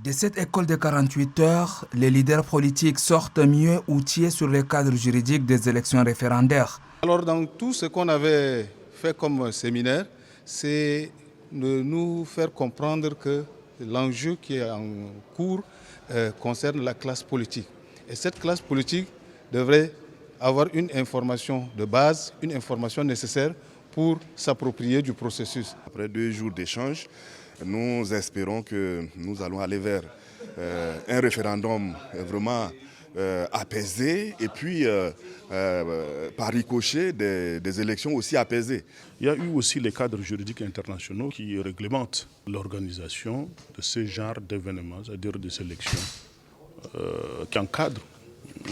De cette école de 48 heures, les leaders politiques sortent mieux outillés sur le cadre juridique des élections référendaires. Alors dans tout ce qu'on avait fait comme séminaire, c'est de nous faire comprendre que l'enjeu qui est en cours concerne la classe politique. Et cette classe politique devrait avoir une information de base, une information nécessaire pour s'approprier du processus. Après 2 jours d'échange, nous espérons que nous allons aller vers un référendum vraiment apaisé et puis par ricochet des élections aussi apaisées. Il y a eu aussi les cadres juridiques internationaux qui réglementent l'organisation de ce genre d'événements, c'est-à-dire des élections, qui encadrent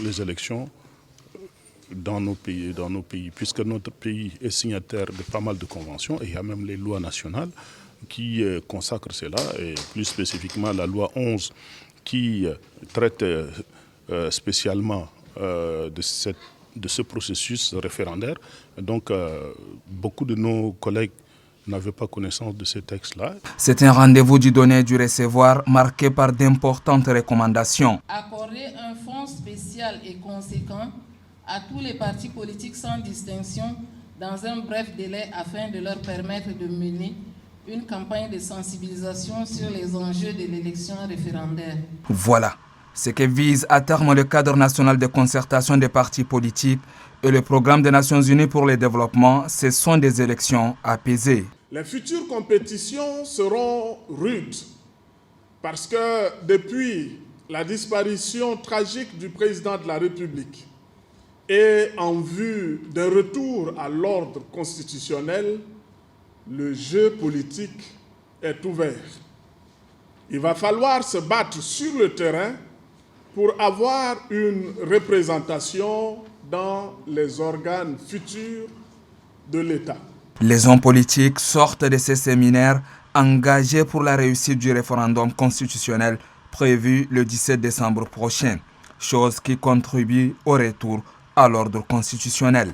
les élections dans nos pays, puisque notre pays est signataire de pas mal de conventions et il y a même les lois nationales qui consacrent cela, et plus spécifiquement la loi 11 qui traite spécialement de ce processus référendaire. Donc beaucoup de nos collègues n'avaient pas connaissance de ces textes-là. C'est un rendez-vous du donner et du recevoir marqué par d'importantes recommandations. Accorder un fonds spécial et conséquent à tous les partis politiques sans distinction dans un bref délai afin de leur permettre de mener une campagne de sensibilisation sur les enjeux de l'élection référendaire. Voilà ce que vise à terme le cadre national de concertation des partis politiques et le programme des Nations Unies pour le développement. Ce sont des élections apaisées. Les futures compétitions seront rudes parce que depuis la disparition tragique du président de la République et en vue d'un retour à l'ordre constitutionnel, le jeu politique est ouvert. Il va falloir se battre sur le terrain pour avoir une représentation dans les organes futurs de l'État. Les hommes politiques sortent de ces séminaires engagés pour la réussite du référendum constitutionnel prévu le 17 décembre prochain, chose qui contribue au retour à l'ordre constitutionnel.